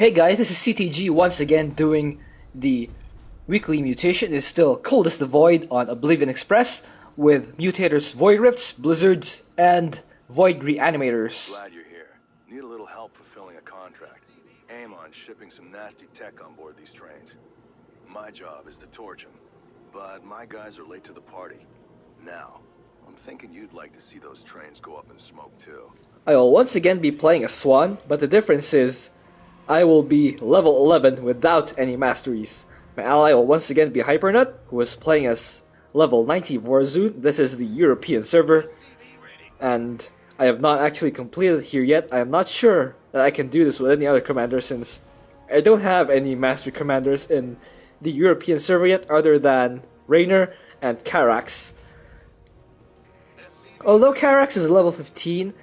Hey guys, this is CTG once again doing the weekly mutation. It's still Cold as the Void on Oblivion Express with Mutators, Void Rifts, Blizzards, and Void Reanimators. Glad you're here. Need a little help fulfilling a contract. Aim on shipping some nasty tech on board these trains. My job is to torch them, but my guys are late to the party. Now, I'm thinking you'd like to see those trains go up in smoke too. I will once again be playing as Swann, but the difference is I will be level 11 without any Masteries. My ally will once again be Hypernut, who is playing as level 90 Vorazun. This is the European server, and I have not actually completed here yet. I am not sure that I can do this with any other commander since I don't have any Mastery commanders in the European server yet other than Raynor and Carax. Although Carax is level 15,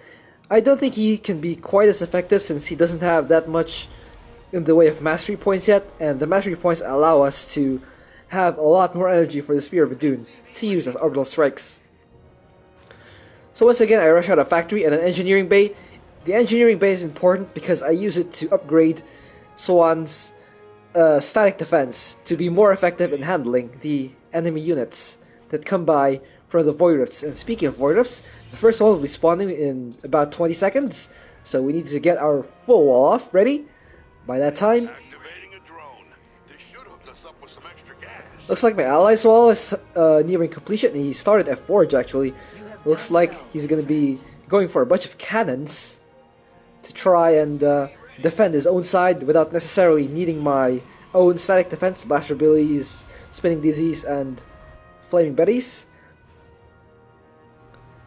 I don't think he can be quite as effective since he doesn't have that much in the way of mastery points yet, and the mastery points allow us to have a lot more energy for the Spear of Adun to use as orbital strikes. So once again, I rush out a factory and an engineering bay. The engineering bay is important because I use it to upgrade Swann's static defense to be more effective in handling the enemy units that come by from the Void Rifts. And speaking of Void Rifts, the first one will be spawning in about 20 seconds, so we need to get our full wall off ready by that time. Activating a drone. This should hook us up with some extra gas. Looks like my ally's wall is nearing completion, and he started at Forge actually. Looks like he's going to be going for a bunch of cannons to try and defend his own side without necessarily needing my own static defense, Blaster Billies, Spinning Dizzies, and Flaming Betties.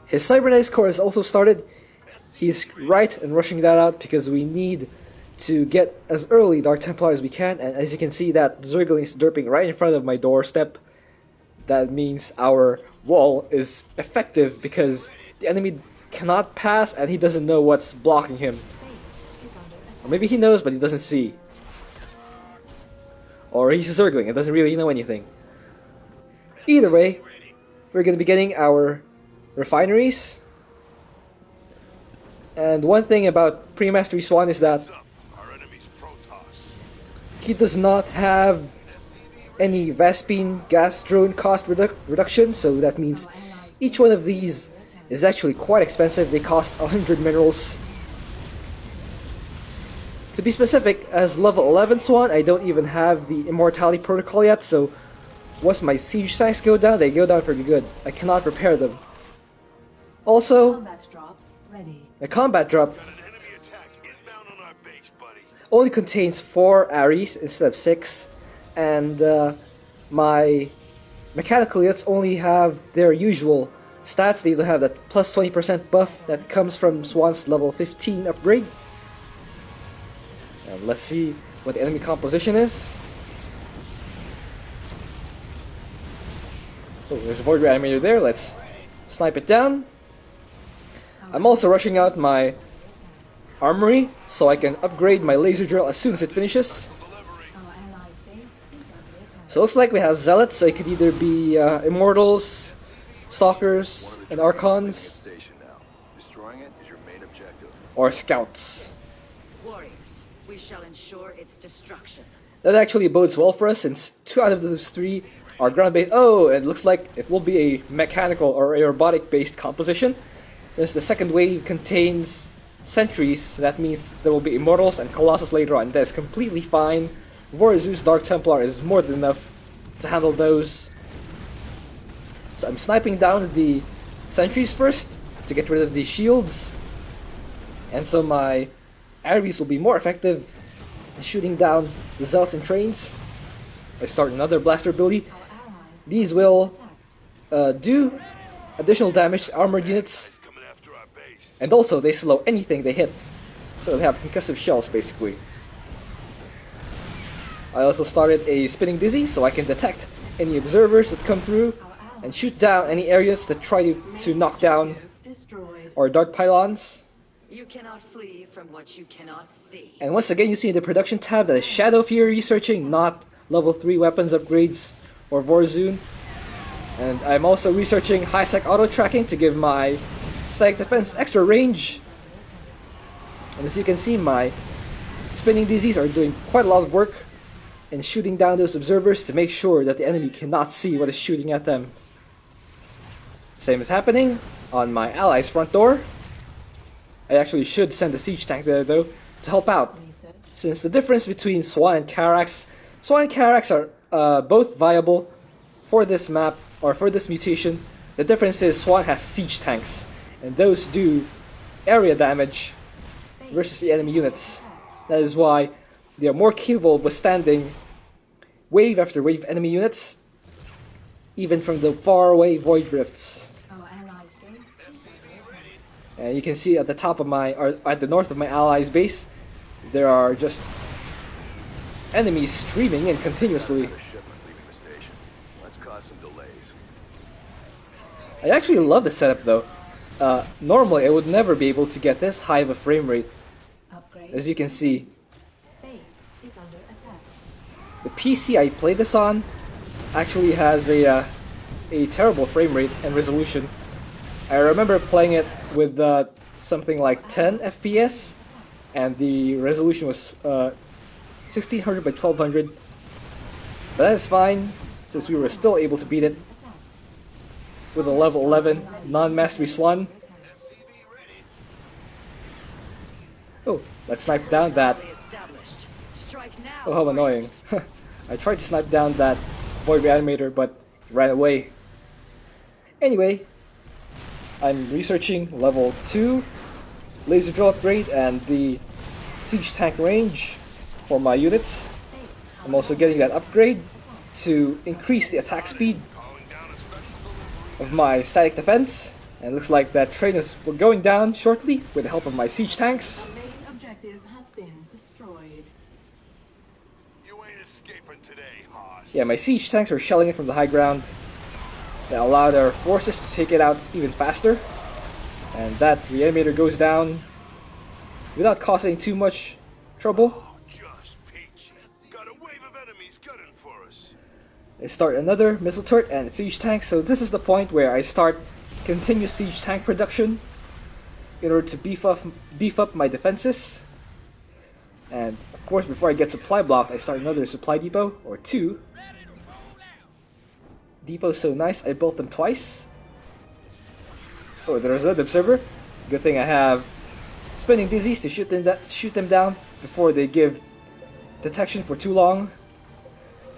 His Cybernetics core has also started. He's right in rushing that out because we need to get as early Dark Templar as we can, and as you can see, that Zergling is derping right in front of my doorstep. That means our wall is effective because the enemy cannot pass and he doesn't know what's blocking him. Or maybe he knows but he doesn't see. Or he's a Zergling and doesn't really know anything. Either way, we're going to be getting our refineries. And one thing about Pre-Mastery Swann is that he does not have any Vespene gas drone cost reduction, so that means each one of these is actually quite expensive. They cost 100 minerals. To be specific, as level 11 Swann, I don't even have the Immortality Protocol yet, so once my siege tanks go down, they go down pretty good. I cannot repair them. Also, a combat drop only contains 4 Ares instead of 6, and my mechanical units only have their usual stats. They don't have that plus 20% buff that comes from Swann's level 15 upgrade. And let's see what the enemy composition is. Oh, there's a Void Reanimator there. Let's snipe it down. I'm also rushing out my armory so I can upgrade my laser drill as soon as it finishes. So it looks like we have Zealots, so it could either be Immortals, Stalkers, and Archons, or Scouts. Warriors, we shall ensure its destruction. That actually bodes well for us since 2 out of those 3 are ground-based. Oh, it looks like it will be a mechanical or a robotic-based composition. Since the second wave contains Sentries, that means there will be Immortals and Colossus later on. That is completely fine. Vorazun's Dark Templar is more than enough to handle those. So I'm sniping down the Sentries first to get rid of the shields. And so my Ares will be more effective in shooting down the Zealots and trains. I start another Blaster ability. These will do additional damage to armored units. And also, they slow anything they hit, so they have concussive shells, basically. I also started a Spinning Dizzy, so I can detect any observers that come through, and shoot down any areas that try to knock down or dark pylons. You cannot flee from what you cannot see. And once again, you see in the production tab that is Shadow Fury researching, not level 3 weapons upgrades or Vorazun. And I'm also researching high-sec auto-tracking to give my Psychic Defense extra range. And as you can see, my spinning DZs are doing quite a lot of work in shooting down those observers to make sure that the enemy cannot see what is shooting at them. Same is happening on my allies' front door. I actually should send a siege tank there though to help out, since the difference between Swann and Karax are both viable for this map, or for this mutation. The difference is Swann has siege tanks, and those do area damage versus the enemy units. That is why they are more capable of withstanding wave after wave enemy units, even from the faraway void rifts. And you can see at the top of my, or at the north of my allies' base, there are just enemies streaming in continuously. Let's cause some delays. I actually love the setup though. Normally I would never be able to get this high of a frame rate. As you can see, the PC I played this on actually has a terrible frame rate and resolution. I remember playing it with something like 10 FPS, and the resolution was 1600 by 1200. But that is fine, since we were still able to beat it with a level 11 non-Masteries Swann. Oh, let's snipe down that. Oh, how annoying. I tried to snipe down that Void Reanimator, but it ran away. Anyway, I'm researching level 2 laser drill upgrade and the siege tank range for my units. I'm also getting that upgrade to increase the attack speed of my static defense. And it looks like that train is going down shortly with the help of my siege tanks. The main objective has been destroyed. You ain't escaping today, Hoss. Yeah, my siege tanks are shelling it from the high ground. That allowed our forces to take it out even faster. And that reanimator goes down without causing too much trouble. Oh, just peachy. Got a wave of enemies gunning for us. I start another missile turret and siege tank, so this is the point where I start continuous siege tank production in order to beef up my defenses. And of course, before I get supply blocked, I start another supply depot, or 2. Depot's so nice, I built them twice. Oh, there's another observer. Good thing I have spinning DZs to shoot them down before they give detection for too long.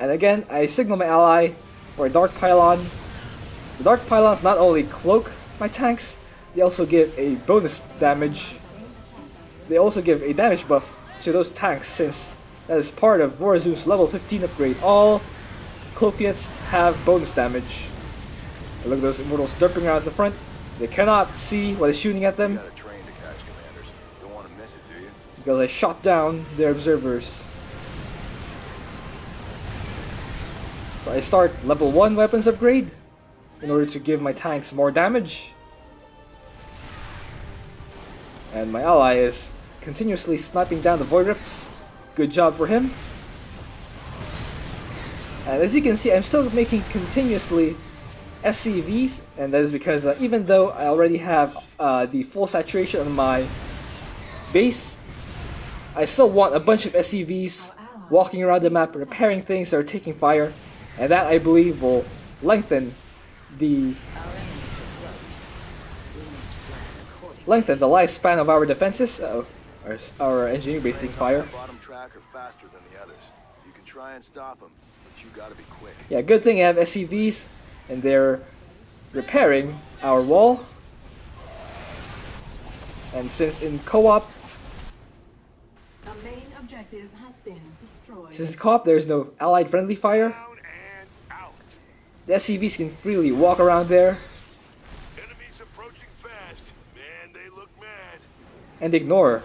And again, I signal my ally for a dark pylon. The dark pylons not only cloak my tanks, they also give a bonus damage. They also give a damage buff to those tanks, since that is part of Vorazun's level 15 upgrade. All cloaked units have bonus damage. And look at those immortals derping around at the front. They cannot see what is shooting at them Got a train to catch, commanders. Don't want to miss it, do you? because I shot down their observers. So I start level 1 weapons upgrade in order to give my tanks more damage. And my ally is continuously sniping down the void rifts. Good job for him. And as you can see, I'm still making continuously SCVs, and that is because even though I already have the full saturation on my base, I still want a bunch of SCVs walking around the map, repairing things that are taking fire, and that I believe will lengthen the lifespan of our defenses. Our engineer base taking fire. Bottom track are faster than the others. You can try and stop them, but you gotta be quick. Yeah, good thing I have SCVs, and they're repairing our wall. And since in co-op, The main objective has been destroyed. since in co-op there's no allied friendly fire, Down and out. the SCVs can freely walk around there Enemies approaching fast. Man, they look mad. and ignore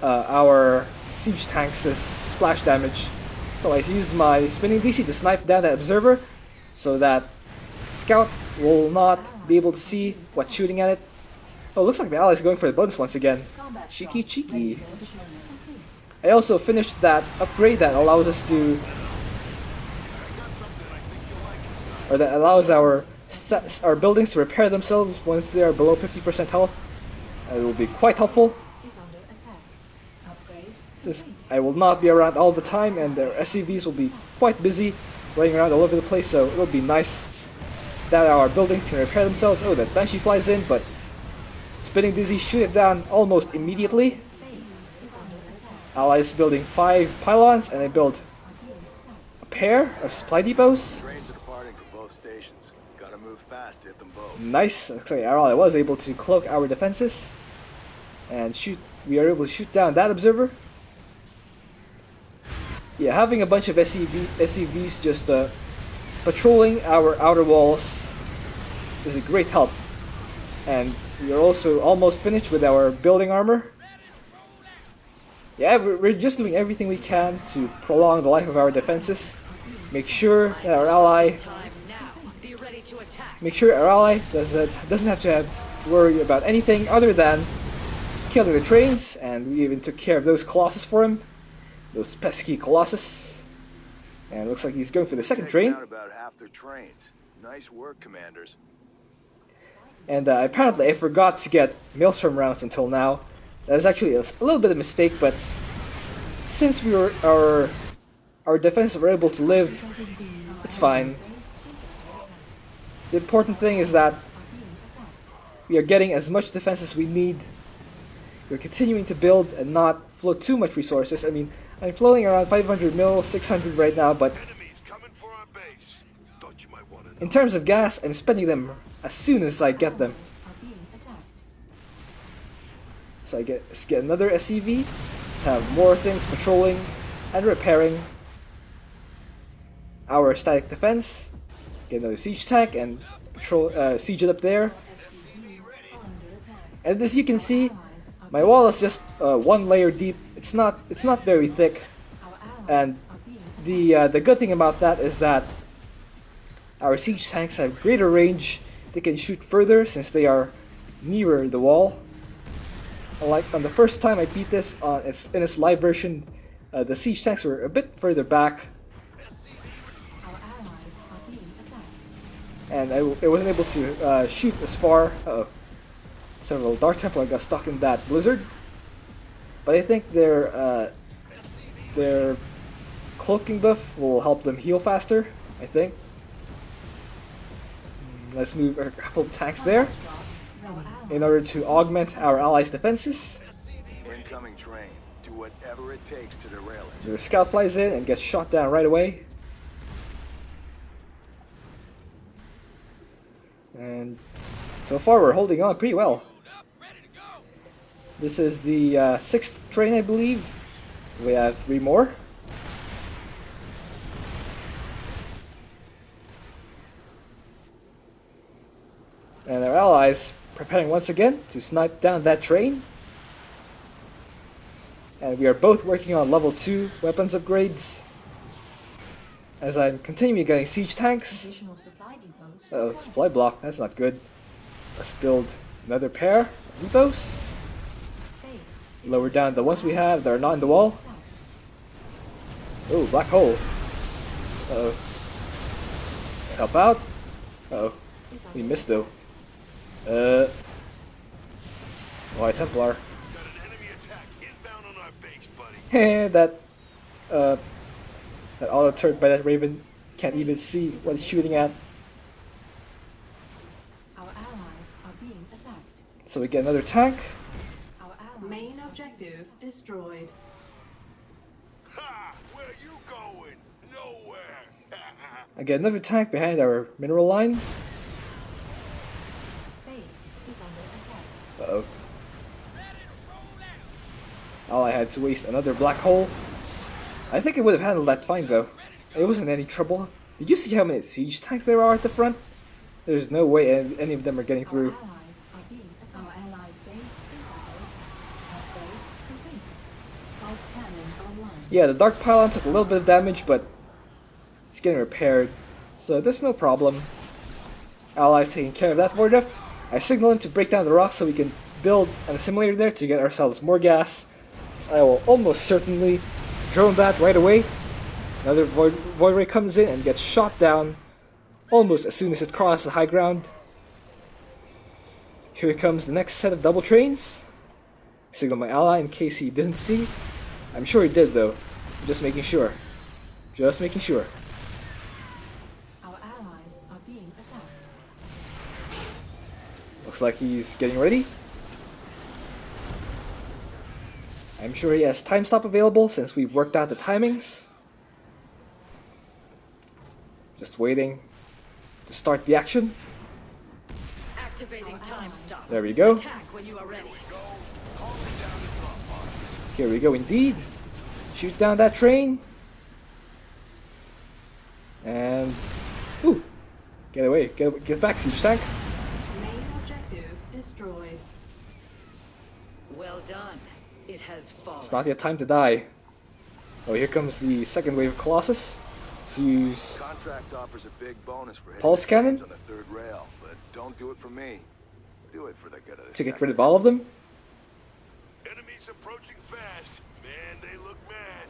our siege tanks' splash damage. So I use my spinning DC to snipe down that observer, so that scout will not be able to see what's shooting at it. Oh, looks like the ally is going for the bonus once again. Cheeky cheeky. I also finished that upgrade that allows us to, or that allows our buildings to repair themselves once they are below 50% health. It will be quite helpful. Is under attack. Upgrade since I will not be around all the time and their SCVs will be quite busy running around all over the place, so it'll be nice that our buildings can repair themselves. Oh, that Banshee flies in, but Spinning Dizzy shoot it down almost immediately. Allies building 5 pylons, and they build a pair of supply depots. Trains are departing for both stations. Gotta move fast to hit them both. Nice. Looks like our ally was able to cloak our defenses and shoot. We are able to shoot down that observer. Yeah, having a bunch of SCVs just patrolling our outer walls is a great help. And we are also almost finished with our building armor. Yeah, we're just doing everything we can to prolong the life of our defenses. Make sure that our ally doesn't have to worry about anything other than killing the trains, and we even took care of those colossus for him. Those pesky colossus. And it looks like he's going for the second train. About half their trains. Nice work, commanders. And apparently I forgot to get Maelstrom rounds until now. That is actually a little bit of a mistake, but since our defenses were able to live, it's fine. The important thing is that we are getting as much defense as we need. We're continuing to build and not flow too much resources. I mean, I'm flowing around 500 mil, 600 right now, but in terms of gas, I'm spending them as soon as I get them. So let's get another SCV. Let's have more things patrolling and repairing our static defense. Get another siege tank and patrol, siege it up there. And as you can see, my wall is just 1 layer deep. It's not very thick. And the good thing about that is that our siege tanks have greater range. They can shoot further since they are nearer the wall. Like on the first time I beat this in its live version, the siege tanks were a bit further back, and I wasn't able to shoot as far. Uh-oh. Several Dark Templar got stuck in that blizzard, but I think their cloaking buff will help them heal faster. I think. Let's move a couple of tanks there in order to augment our allies' defenses. Incoming train. Do whatever it takes to derail it. Their scout flies in and gets shot down right away. And so far we're holding on pretty well. This is the 6th train, I believe. So we have 3 more. And our allies preparing once again to snipe down that train. And we are both working on level 2 weapons upgrades. As I'm continuing getting siege tanks. Uh-oh, supply block, that's not good. Let's build another pair of depots. Lower down the ones we have that are not in the wall. Oh, black hole. Uh-oh. Let's help out. Uh-oh. We missed though. Why Templar? that auto turret by that Raven can't even see what it's shooting at. Our allies are being attacked. So we get another tank. Our main objective destroyed. Ha! Where you going? Nowhere. I get another tank behind our mineral line. Base is under attack. Uh-oh. Oh, I had to waste another black hole. I think I would have handled that fine though. It wasn't any trouble. Did you see how many siege tanks there are at the front? There's no way any of them are getting through. Our allies are being attacked. Our allies' base is under attack. Upgrade complete. Pulse cannon online. Yeah, the Dark Pylon took a little bit of damage, but it's getting repaired, so there's no problem. Allies taking care of that for enough. I signal him to break down the rocks so we can build an assimilator there to get ourselves more gas. Since I will almost certainly drone that right away. Another void ray comes in and gets shot down almost as soon as it crosses the high ground. Here comes the next set of double trains. Signal my ally in case he didn't see. I'm sure he did though. Just making sure. Just making sure. Our allies are being attacked. Looks like he's getting ready. I'm sure he has time stop available since we've worked out the timings. Just waiting to start the action. Activating time stop. There we go. Attack when you are ready. Here we go indeed. Shoot down that train. And ooh. Get away. Get back, siege tank. Main objective destroyed. Well done. It has fallen. It's not yet time to die. Oh, here comes the second wave of Colossus. Let's use Contract offers a big bonus for hitting Pulse the trains cannon? on the third rail, but don't do it for me. Do it for the good of the to get sector. rid of all of them. Enemies approaching fast. Man, they look mad.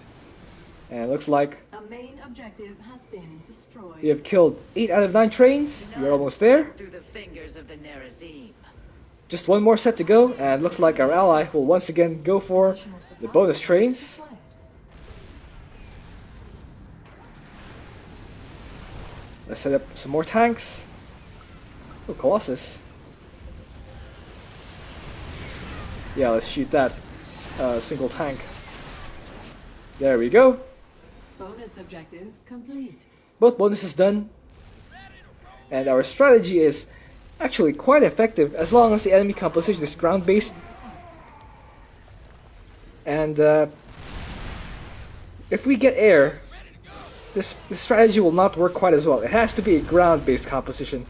And it looks like A main objective has been destroyed. we have killed 8 out of 9 trains. We're almost there. Through the fingers of the Nerazim. Just one more set to go, and it looks like our ally will once again go for Additional supply the bonus is trains. required. Let's set up some more tanks. Oh, Colossus. Yeah, let's shoot that single tank. There we go. Bonus objective complete. Both bonuses done. And our strategy is actually quite effective as long as the enemy composition is ground-based. And if we get air, this strategy will not work quite as well. It has to be a ground-based composition.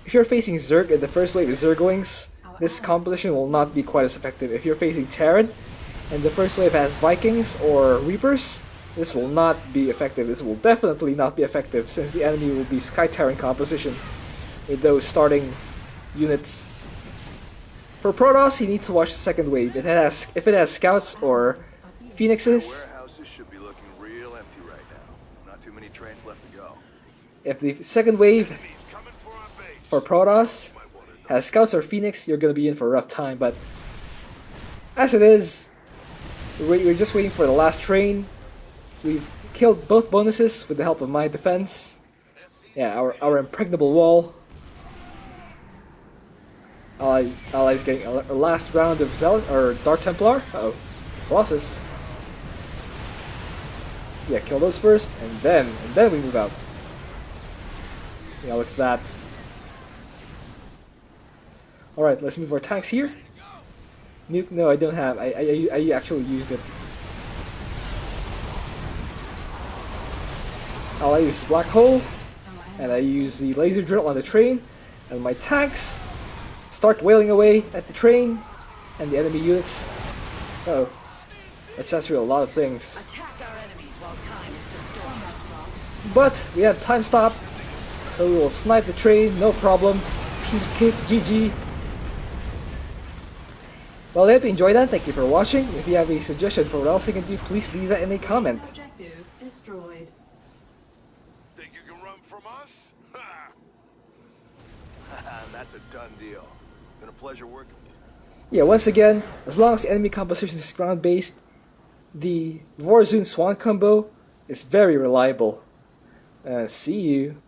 If you're facing Zerg in the first wave of Zerglings, this composition will not be quite as effective. If you're facing Terran and the first wave has Vikings or Reapers, this will not be effective. This will definitely not be effective since the enemy will be Sky Terran composition with those starting units. For Protoss, you need to watch the second wave. If it has scouts or phoenixes, Warehouses should be looking real empty right now. Not too many trains left to go. if the second wave Enemies coming for our base. for Protoss Might want to has scouts or phoenix, you're gonna be in for a rough time. But as it is, we're just waiting for the last train. We've killed both bonuses with the help of my defense. Yeah, our impregnable wall. Allies getting a last round of Zealot or Dark Templar. Uh-oh. Colossus. Yeah, kill those first, and then we move out. Yeah, look at that. Alright, let's move our tanks here. Nuke, no, I don't have. I actually used it. I use Black Hole, and I use the laser drill on the train, and my tanks start wailing away at the train and the enemy units. Uh oh, that's really a lot of things. Attack our enemies while time is destroyed. But we have time stop, so we will snipe the train, no problem. Piece of cake, GG. Well, I hope you enjoyed that. Thank you for watching. If you have a suggestion for what else you can do, please leave that in a comment. Objective destroyed. think you can run from us? Ha! That's a done deal. Been a pleasure working with you. Yeah, once again, as long as the enemy composition is ground-based, the Vorazun-Swann combo is very reliable. See you.